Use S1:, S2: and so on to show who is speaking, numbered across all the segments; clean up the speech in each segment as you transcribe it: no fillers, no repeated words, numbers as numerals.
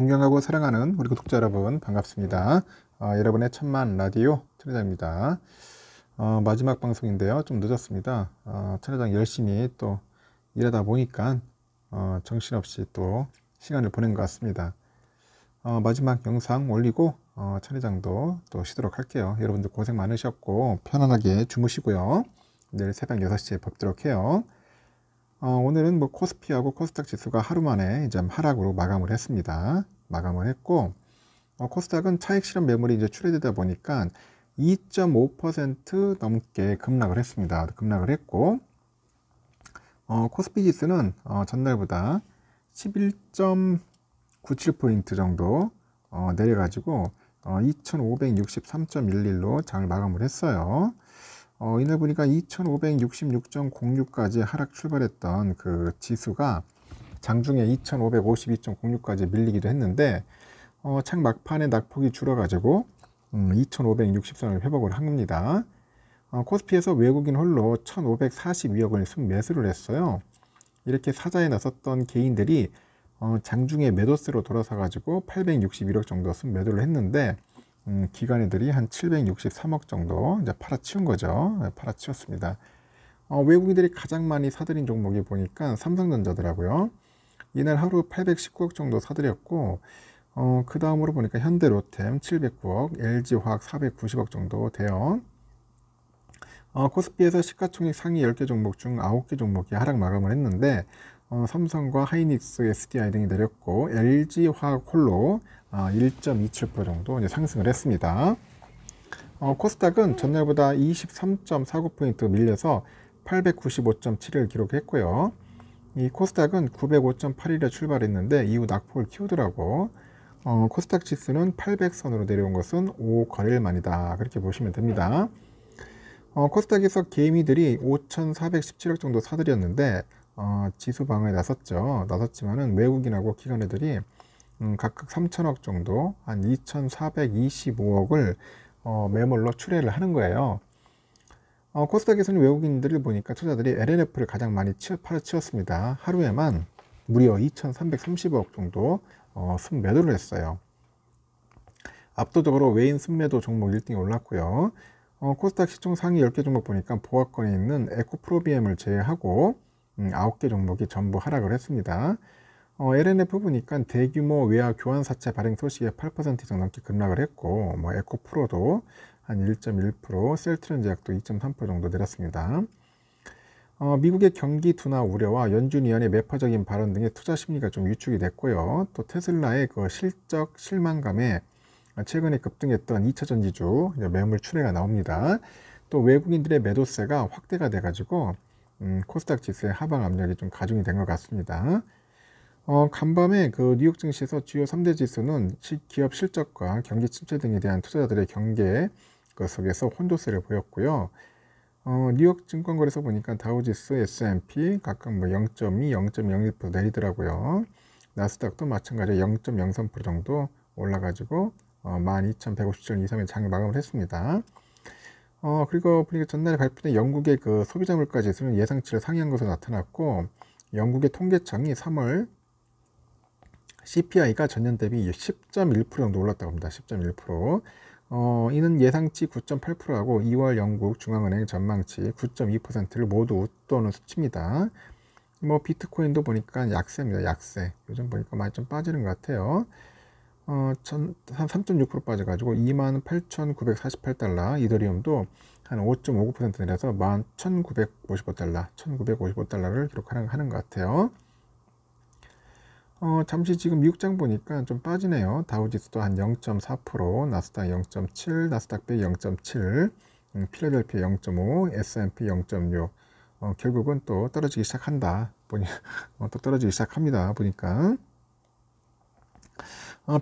S1: 존경하고 사랑하는 우리 구독자 여러분 반갑습니다. 여러분의 천만 라디오 천회장입니다. 마지막 방송인데요. 좀 늦었습니다. 천회장 열심히 또 일하다 보니까 정신없이 또 시간을 보낸 것 같습니다. 마지막 영상 올리고 천회장도 또 쉬도록 할게요. 여러분들 고생 많으셨고 편안하게 주무시고요. 내일 새벽 6시에 뵙도록 해요. 오늘은 뭐 코스피하고 코스닥 지수가 하루 만에 이제 하락으로 마감을 했습니다. 마감을 했고, 코스닥은 차익 실현 매물이 이제 출회되다 보니까 2.5% 넘게 급락을 했습니다. 급락을 했고, 코스피 지수는 전날보다 11.97포인트 정도 내려가지고 2563.11로 장을 마감을 했어요. 이날 보니까 2566.06까지 하락 출발했던 그 지수가 장중에 2552.06까지 밀리기도 했는데 창 막판에 낙폭이 줄어가지고 2560선을 회복을 합니다. 코스피에서 외국인 홀로 1542억을 순매수를 했어요. 이렇게 사자에 나섰던 개인들이 장중에 매도세로 돌아서 가지고 861억 정도 순매도를 했는데 기관애들이 한 763억 정도 이제 팔아치운 거죠. 팔아치웠습니다. 외국인들이 가장 많이 사들인 종목이 보니까 삼성전자더라고요. 이날 하루 819억 정도 사들였고, 그 다음으로 보니까 현대로템 709억, LG화학 490억 정도 돼요. 코스피에서 시가총액 상위 10개 종목 중 9개 종목이 하락 마감을 했는데, 삼성과 하이닉스, SDI 등이 내렸고, LG화학 홀로 1.27% 정도 이제 상승을 했습니다. 코스닥은 전날보다 23.49포인트 밀려서 895.7을 기록했고요. 이 코스닥은 905.81에 출발했는데 이후 낙폭을 키우더라고. 코스닥 지수는 800선으로 내려온 것은 5거래일 만이다. 그렇게 보시면 됩니다. 코스닥에서 개미들이 5,417억 정도 사들였는데 지수 방어에 나섰지만은 외국인하고 기관애들이 각각 3천억 정도, 한 2,425억을 매몰로 출회를 하는 거예요. 코스닥에서는 외국인들을 보니까 투자들이 LNF를 가장 많이 팔아치웠습니다. 하루에만 무려 2,330억 정도 순매도를 했어요. 압도적으로 외인 순매도 종목 1등에 올랐고요. 코스닥 시총 상위 10개 종목 보니까 보합권에 있는 에코프로비엠을 제외하고 9개 종목이 전부 하락을 했습니다. LNF 보니까 대규모 외화 교환사채 발행 소식에 8% 이상 넘게 급락을 했고, 뭐 에코프로도 한 1.1%, 셀트렌제약도 2.3% 정도 내렸습니다. 미국의 경기 둔화 우려와 연준 위원의 매파적인 발언 등의 투자 심리가 좀 위축이 됐고요. 또 테슬라의 그 실적 실망감에 최근에 급등했던 2차 전지주 매물 출회가 나옵니다. 또 외국인들의 매도세가 확대가 돼가지고 코스닥 지수의 하방 압력이 좀 가중이 된 것 같습니다. 간밤에 그 뉴욕 증시에서 주요 3대 지수는 기업 실적과 경기 침체 등에 대한 투자자들의 경계 그 속에서 혼조세를 보였고요. 뉴욕 증권거래소 보니까 다우지수, S&P 각각 뭐 0.2, 0.01% 내리더라고요. 나스닥도 마찬가지로 0.03% 정도 올라가지고 12,157원 이상의 장을 마감을 했습니다. 그리고 보니까 전날에 발표된 영국의 그 소비자 물가 지수는 예상치를 상회한 것으로 나타났고, 영국의 통계청이 3월 CPI가 전년 대비 10.1% 정도 올랐다고 합니다. 10.1%. 이는 예상치 9.8%하고 2월 영국 중앙은행 전망치 9.2%를 모두 웃도는 수치입니다. 뭐 비트코인도 보니까 약세입니다. 약세. 요즘 보니까 많이 좀 빠지는 것 같아요. 한 3.6% 빠져가지고 28,948달러. 이더리움도 한 5.59% 내려서 11,955달러, 1,955달러를 기록하는 것 같아요. 잠시 지금 미국장 보니까 좀 빠지네요. 다우지수도 한 0.4%, 나스닥 0.7, 나스닥 100 0.7, 필라델피아 0.5, S&P 0.6. 결국은 또 떨어지기 시작한다. 또 떨어지기 시작합니다. 보니까.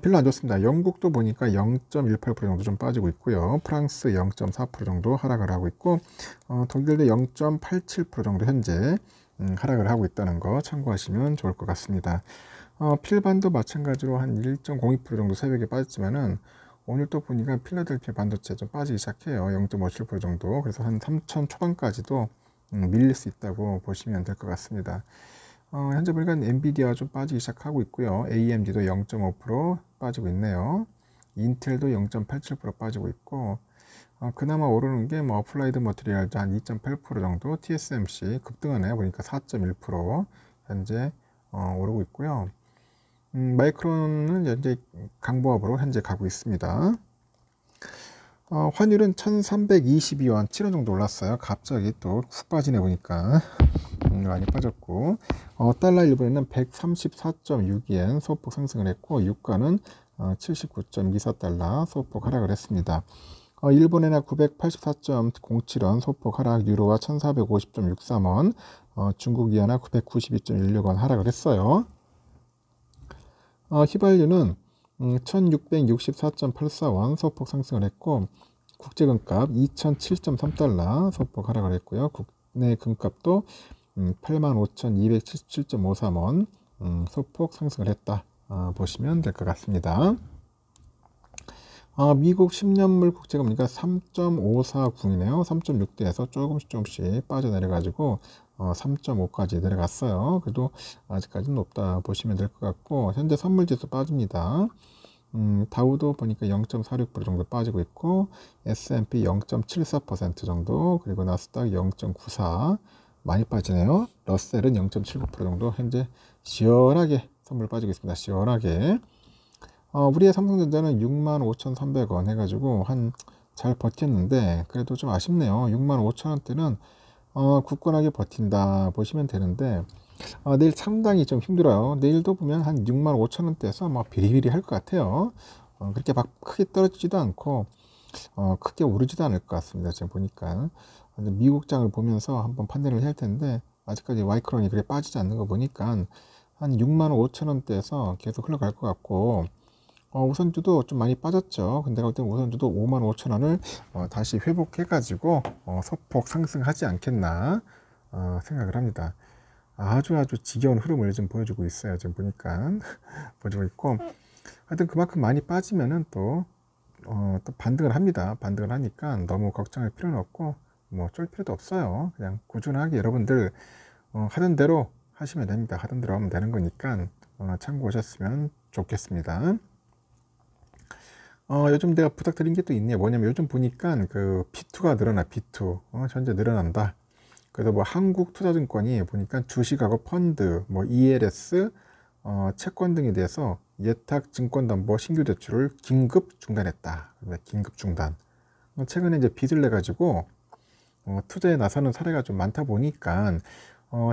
S1: 별로 안 좋습니다. 영국도 보니까 0.18% 정도 좀 빠지고 있고요. 프랑스 0.4% 정도 하락을 하고 있고, 독일도 0.87% 정도 현재 하락을 하고 있다는 거 참고하시면 좋을 것 같습니다. 필반도 마찬가지로 한 1.02% 정도 새벽에 빠졌지만은 오늘 또 보니까 필라델피아 반도체 좀 빠지기 시작해요. 0.57% 정도. 그래서 한 3,000 초반까지도 밀릴 수 있다고 보시면 될 것 같습니다. 현재 보니까 엔비디아 좀 빠지기 시작하고 있고요. AMD도 0.5% 빠지고 있네요. 인텔도 0.87% 빠지고 있고, 그나마 오르는 게 뭐 어플라이드 머티리얼즈 한 2.8% 정도, TSMC 급등하네요. 보니까 4.1% 현재 오르고 있고요. 마이크론은 현재 강보합으로 현재 가고 있습니다. 환율은 1322원 7원 정도 올랐어요. 갑자기 또 훅 빠지네 보니까. 많이 빠졌고, 달러 일본에는 134.62엔 소폭 상승을 했고, 유가는 79.24달러 소폭 하락을 했습니다. 일본에는 984.07원 소폭 하락, 유로와 1450.63원, 중국 위안화 992.16원 하락을 했어요. 휘발유는 1664.84원 소폭 상승을 했고, 국제금값 2007.3달러 소폭 하락을 했고요. 국내 금값도 85,277.53원 소폭 상승을 했다 보시면 될 것 같습니다. 미국 10년물 국제금리가 3.549이네요. 3.6대에서 조금씩 빠져내려 가지고 3.5까지 내려갔어요. 그래도 아직까지는 높다 보시면 될 것 같고, 현재 선물지수 빠집니다. 다우도 보니까 0.46% 정도 빠지고 있고, S&P 0.74% 정도, 그리고 나스닥 0.94 많이 빠지네요. 러셀은 0.79% 정도 현재 시원하게 선물 빠지고 있습니다. 시원하게. 우리의 삼성전자는 65,300원 해가지고 잘 버텼는데, 그래도 좀 아쉽네요. 65,000원대는 굳건하게 버틴다 보시면 되는데, 내일 상당히 좀 힘들어요. 내일도 보면 한 65,000원대에서 막 비리비리 할 것 같아요. 그렇게 막 크게 떨어지지도 않고 크게 오르지도 않을 것 같습니다. 지금 보니까 미국장을 보면서 한번 판단을 해야 할 텐데, 아직까지 마이크론이 그래 빠지지 않는 거 보니까 한 65,000원대에서 계속 흘러갈 것 같고, 우선주도 좀 많이 빠졌죠. 근데 갈 때 우선주도 55,000원을 다시 회복해 가지고 소폭 상승하지 않겠나 생각을 합니다. 아주 지겨운 흐름을 지금 보여주고 있어요. 지금 보니까 보여주고 있고, 하여튼 그만큼 많이 빠지면은 또 반등을 합니다. 반등을 하니까 너무 걱정할 필요는 없고, 뭐 쫄 필요도 없어요. 그냥 꾸준하게 여러분들 하던 대로 하시면 됩니다. 하던 대로 하면 되는 거니까 참고하셨으면 좋겠습니다. 요즘 내가 부탁드린 게 또 있네요. 뭐냐면 요즘 보니까 그 B2가 늘어나, B2 현재 늘어난다. 그래서 뭐 한국투자증권이 보니까 주식하고 펀드, 뭐 ELS, 채권 등에 대해서 예탁증권담보 신규 대출을 긴급 중단했다. 긴급 중단. 최근에 이제 빚을 내 가지고 투자에 나서는 사례가 좀 많다 보니까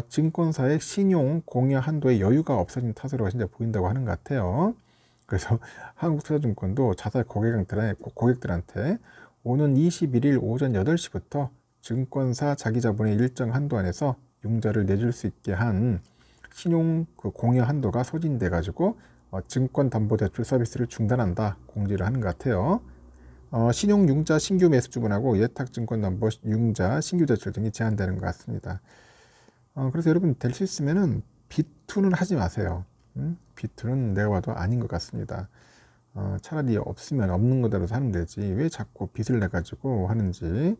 S1: 증권사의 신용 공여 한도에 여유가 없어진 탓으로 현재 보인다고 하는 것 같아요. 그래서 한국투자증권도 자사 고객들한테 오는 21일 오전 8시부터 증권사 자기자본의 일정 한도 안에서 융자를 내줄 수 있게 한 신용 공여 한도가 소진돼 가지고 증권담보대출 서비스를 중단한다 공지를 하는 것 같아요. 신용융자 신규 매수 주문하고 예탁증권담보 융자 신규 대출 등이 제한되는 것 같습니다. 그래서 여러분 될 수 있으면은 B2는 하지 마세요. B2는 내가 봐도 아닌 것 같습니다. 차라리 없으면 없는 거대로 사는 되지 왜 자꾸 빚을 내 가지고 하는지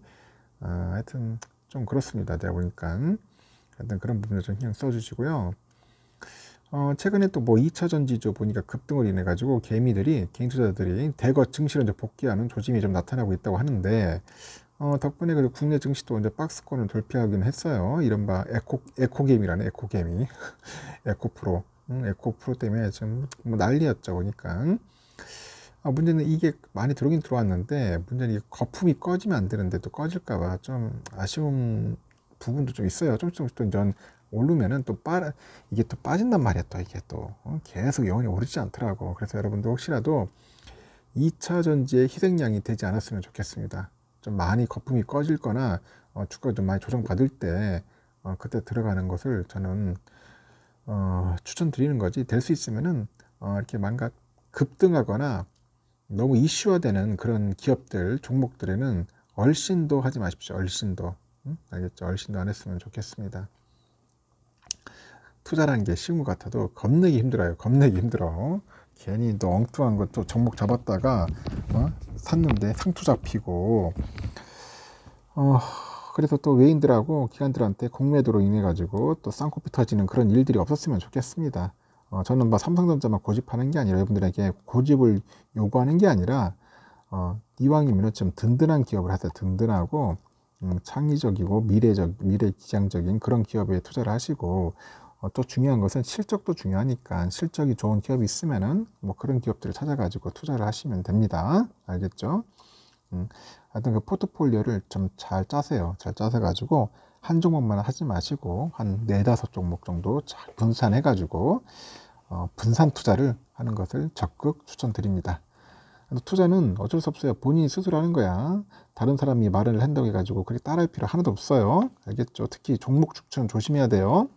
S1: 하여튼 좀 그렇습니다. 내가 보니까 하여튼 그런 부분을 좀 신경 써주시고요. 최근에 또 뭐 2차 전지주 보니까 급등을 인해 가지고 개인 투자자들이 대거 증시로 이제 복귀하는 조짐이 좀 나타나고 있다고 하는데, 덕분에 그리고 국내 증시도 이제 박스권을 돌파하긴 했어요. 이른바 에코게임이라는 에코게임이 에코프로 에코프로 때문에 지금 뭐 난리였죠. 보니까 문제는 이게 많이 들어오긴 들어왔는데, 문제는 이게 거품이 꺼지면 안 되는데 또 꺼질까봐 좀 아쉬운 부분도 좀 있어요. 조금씩 또 전 오르면은 이게 또 빠진단 말이야. 또 이게 또 계속 영원히 오르지 않더라고. 그래서 여러분도 혹시라도 2차 전지의 희생양이 되지 않았으면 좋겠습니다. 좀 많이 거품이 꺼질 거나 주가가 좀 많이 조정받을 때 그때 들어가는 것을 저는 추천드리는 거지. 될 수 있으면은 이렇게 뭔가 급등하거나 너무 이슈화되는 그런 기업들 종목들에는 얼씬도 하지 마십시오. 얼씬도. 알겠죠? 얼씬도 안 했으면 좋겠습니다. 투자라는 게 쉬운 것 같아도 겁내기 힘들어요. 겁내기 힘들어. 괜히 또 엉뚱한 것도 종목 잡았다가 샀는데 상투 잡히고 그래서 또 외인들하고 기관들한테 공매도로 인해 가지고 또 쌍코피 터지는 그런 일들이 없었으면 좋겠습니다. 저는 뭐 삼성전자만 고집하는 게 아니라 여러분들에게 고집을 요구하는 게 아니라 이왕이면 좀 든든한 기업을 하세요. 든든하고 창의적이고 미래지향적인 그런 기업에 투자를 하시고, 또 중요한 것은 실적도 중요하니까 실적이 좋은 기업이 있으면은 뭐 그런 기업들을 찾아가지고 투자를 하시면 됩니다. 알겠죠? 하여튼 그 포트폴리오를 좀 잘 짜세요. 잘 짜서 가지고 한 종목만 하지 마시고 한 4-5종목 정도 잘 분산해 가지고 분산 투자를 하는 것을 적극 추천드립니다. 투자는 어쩔 수 없어요. 본인이 스스로 하는 거야. 다른 사람이 말을 한다고 해가지고 그렇게 따라할 필요 하나도 없어요. 알겠죠? 특히 종목 추천 조심해야 돼요.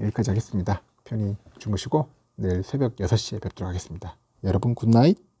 S1: 여기까지 하겠습니다. 편히 주무시고 내일 새벽 6시에 뵙도록 하겠습니다. 여러분 굿나잇.